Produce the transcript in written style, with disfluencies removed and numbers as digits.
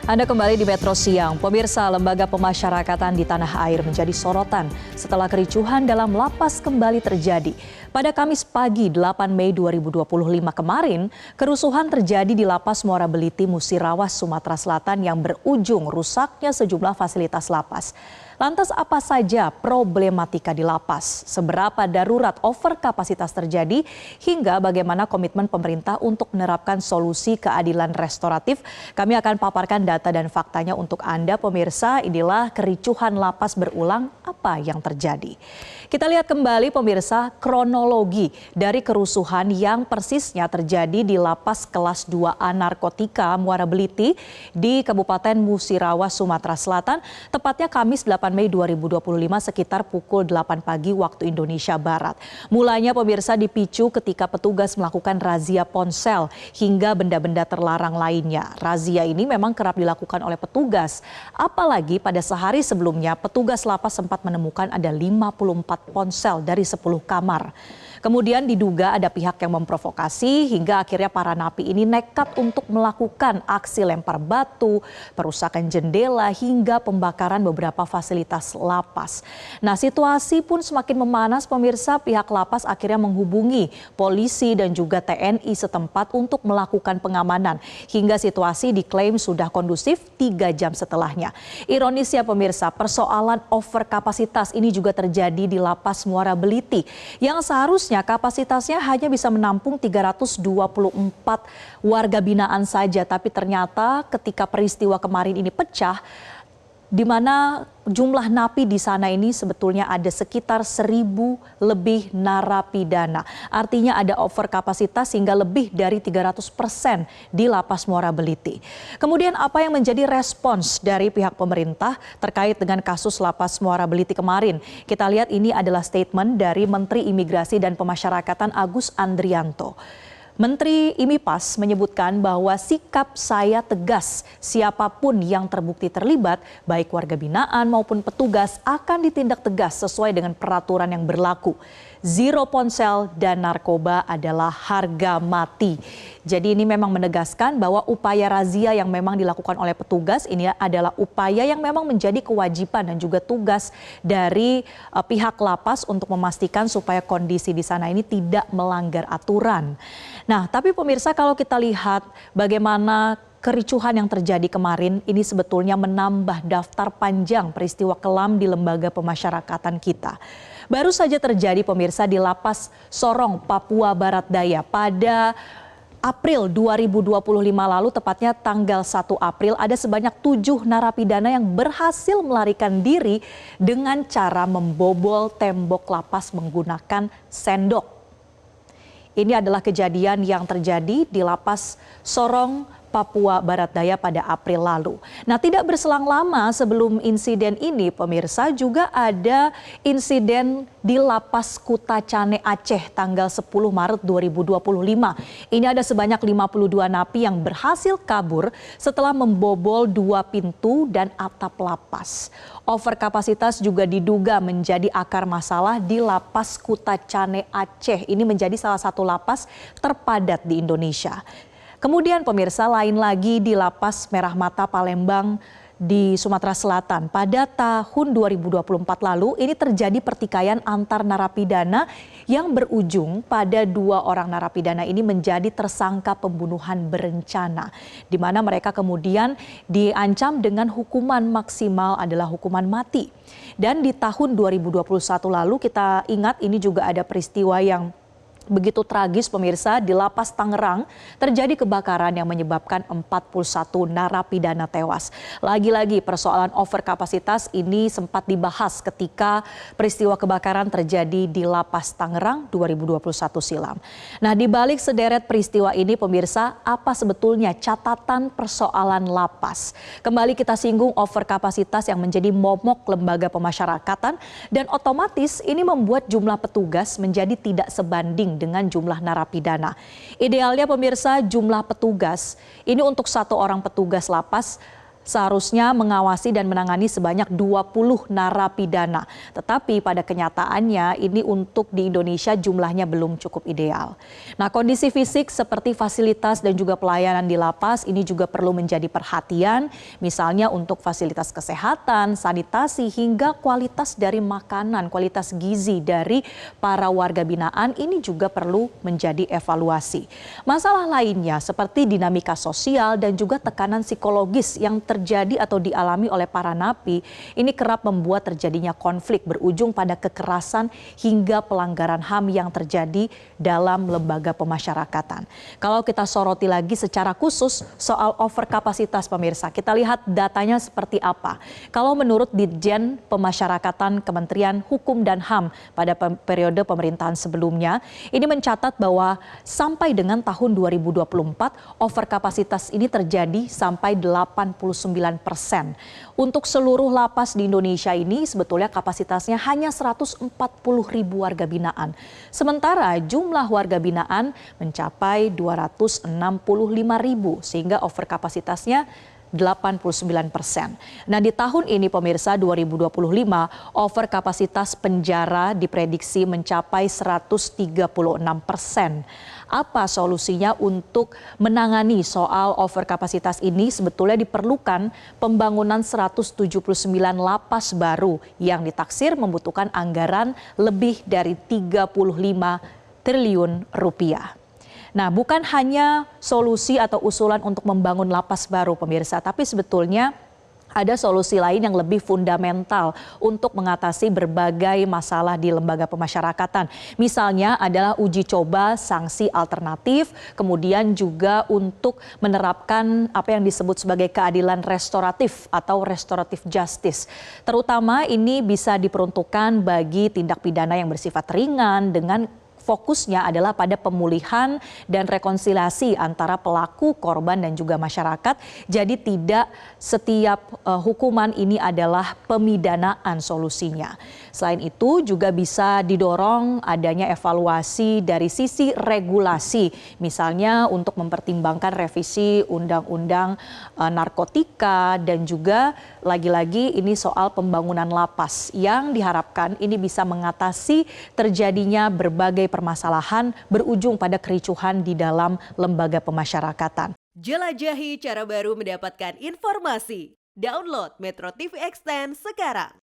Anda kembali di Metro Siang. Pemirsa, lembaga pemasyarakatan di tanah air menjadi sorotan setelah kericuhan dalam lapas kembali terjadi. Pada Kamis pagi 8 Mei 2025 kemarin, kerusuhan terjadi di Lapas Muara Beliti, Musirawas, Sumatera Selatan yang berujung rusaknya sejumlah fasilitas lapas. Lantas apa saja problematika di lapas? Seberapa darurat overkapasitas terjadi? Hingga bagaimana komitmen pemerintah untuk menerapkan solusi keadilan restoratif? Kami akan paparkan data dan faktanya untuk Anda pemirsa. Inilah kericuhan lapas berulang, apa yang terjadi? Kita lihat kembali pemirsa kronologi dari kerusuhan yang persisnya terjadi di Lapas Kelas 2A Narkotika Muara Beliti di Kabupaten Musirawas, Sumatera Selatan, tepatnya Kamis 8 Mei 2025 sekitar pukul 8 pagi waktu Indonesia Barat. Mulanya pemirsa dipicu ketika petugas melakukan razia ponsel hingga benda-benda terlarang lainnya. Razia ini memang kerap dilakukan oleh petugas, apalagi pada sehari sebelumnya petugas lapas sempat menemukan ada 54 ponsel dari 10 kamar. Kemudian diduga ada pihak yang memprovokasi hingga akhirnya para napi ini nekat untuk melakukan aksi lempar batu, perusakan jendela hingga pembakaran beberapa fasilitas lapas. Nah, situasi pun semakin memanas pemirsa. Pihak lapas akhirnya menghubungi polisi dan juga TNI setempat untuk melakukan pengamanan hingga situasi diklaim sudah kondusif 3 jam setelahnya. Ironisnya pemirsa, persoalan overkapasitas ini juga terjadi di Lapas Muara Beliti yang seharusnya kapasitasnya hanya bisa menampung 324 warga binaan saja. Tapi ternyata ketika peristiwa kemarin ini pecah, di mana jumlah napi di sana ini sebetulnya ada sekitar 1.000 lebih narapidana. Artinya ada overkapasitas hingga lebih dari 300% di Lapas Muara Beliti. Kemudian apa yang menjadi respons dari pihak pemerintah terkait dengan kasus Lapas Muara Beliti kemarin? Kita lihat ini adalah statement dari Menteri Imigrasi dan Pemasyarakatan Agus Andrianto. Menteri IMIPAS menyebutkan bahwa sikap saya tegas, siapapun yang terbukti terlibat, baik warga binaan maupun petugas akan ditindak tegas sesuai dengan peraturan yang berlaku. Zero ponsel dan narkoba adalah harga mati. Jadi ini memang menegaskan bahwa upaya razia yang memang dilakukan oleh petugas ini adalah upaya yang memang menjadi kewajiban dan juga tugas dari pihak lapas untuk memastikan supaya kondisi di sana ini tidak melanggar aturan. Nah, tapi pemirsa, kalau kita lihat bagaimana kericuhan yang terjadi kemarin ini sebetulnya menambah daftar panjang peristiwa kelam di lembaga pemasyarakatan kita. Baru saja terjadi pemirsa di Lapas Sorong, Papua Barat Daya pada April 2025 lalu, tepatnya tanggal 1 April, ada sebanyak 7 narapidana yang berhasil melarikan diri dengan cara membobol tembok lapas menggunakan sendok. Ini adalah kejadian yang terjadi di Lapas Sorong, Papua Barat Daya pada April lalu. Nah, tidak berselang lama sebelum insiden ini pemirsa juga ada insiden di Lapas Kutacane Aceh tanggal 10 Maret 2025. Ini ada sebanyak 52 napi yang berhasil kabur setelah membobol 2 pintu dan atap lapas. Overkapasitas juga diduga menjadi akar masalah di Lapas Kutacane Aceh. Ini menjadi salah satu lapas terpadat di Indonesia. Kemudian pemirsa, lain lagi di Lapas Merah Mata Palembang di Sumatera Selatan. Pada tahun 2024 lalu ini terjadi pertikaian antar narapidana yang berujung pada 2 orang narapidana ini menjadi tersangka pembunuhan berencana. Di mana mereka kemudian diancam dengan hukuman maksimal adalah hukuman mati. Dan di tahun 2021 lalu kita ingat ini juga ada peristiwa yang begitu tragis pemirsa, di Lapas Tangerang terjadi kebakaran yang menyebabkan 41 narapidana tewas. Lagi-lagi persoalan overkapasitas ini sempat dibahas ketika peristiwa kebakaran terjadi di Lapas Tangerang 2021 silam. Nah, di balik sederet peristiwa ini pemirsa, apa sebetulnya catatan persoalan lapas? Kembali kita singgung overkapasitas yang menjadi momok lembaga pemasyarakatan dan otomatis ini membuat jumlah petugas menjadi tidak sebanding dengan jumlah narapidana. Idealnya pemirsa, jumlah petugas ini untuk 1 orang petugas lapas seharusnya mengawasi dan menangani sebanyak 20 narapidana. Tetapi pada kenyataannya ini untuk di Indonesia jumlahnya belum cukup ideal. Nah, kondisi fisik seperti fasilitas dan juga pelayanan di lapas ini juga perlu menjadi perhatian, misalnya untuk fasilitas kesehatan, sanitasi, hingga kualitas dari makanan, kualitas gizi dari para warga binaan ini juga perlu menjadi evaluasi. Masalah lainnya seperti dinamika sosial dan juga tekanan psikologis yang terjadi atau dialami oleh para napi ini kerap membuat terjadinya konflik berujung pada kekerasan hingga pelanggaran HAM yang terjadi dalam lembaga pemasyarakatan. Kalau kita soroti lagi secara khusus soal overkapasitas pemirsa, kita lihat datanya seperti apa. Kalau menurut Ditjen Pemasyarakatan Kementerian Hukum dan HAM pada periode pemerintahan sebelumnya, ini mencatat bahwa sampai dengan tahun 2024 overkapasitas ini terjadi sampai 89%. Untuk seluruh lapas di Indonesia ini sebetulnya kapasitasnya hanya 140.000 warga binaan. Sementara jumlah warga binaan mencapai 265.000 sehingga overkapasitasnya 89%. Nah, di tahun ini pemirsa 2025 overkapasitas penjara diprediksi mencapai 136%. Apa solusinya untuk menangani soal overkapasitas ini? Sebetulnya diperlukan pembangunan 179 lapas baru yang ditaksir membutuhkan anggaran lebih dari 35 triliun rupiah. Nah, bukan hanya solusi atau usulan untuk membangun lapas baru pemirsa, tapi sebetulnya ada solusi lain yang lebih fundamental untuk mengatasi berbagai masalah di lembaga pemasyarakatan. Misalnya adalah uji coba sanksi alternatif, kemudian juga untuk menerapkan apa yang disebut sebagai keadilan restoratif atau restoratif justice. Terutama ini bisa diperuntukkan bagi tindak pidana yang bersifat ringan dengan fokusnya adalah pada pemulihan dan rekonsiliasi antara pelaku, korban, dan juga masyarakat. Jadi tidak setiap hukuman ini adalah pemidanaan solusinya. Selain itu juga bisa didorong adanya evaluasi dari sisi regulasi. Misalnya untuk mempertimbangkan revisi undang-undang narkotika dan juga lagi-lagi ini soal pembangunan lapas yang diharapkan ini bisa mengatasi terjadinya berbagai permasalahan berujung pada kericuhan di dalam lembaga pemasyarakatan. Jelajahi cara baru mendapatkan informasi. Download Metro TV Extend sekarang.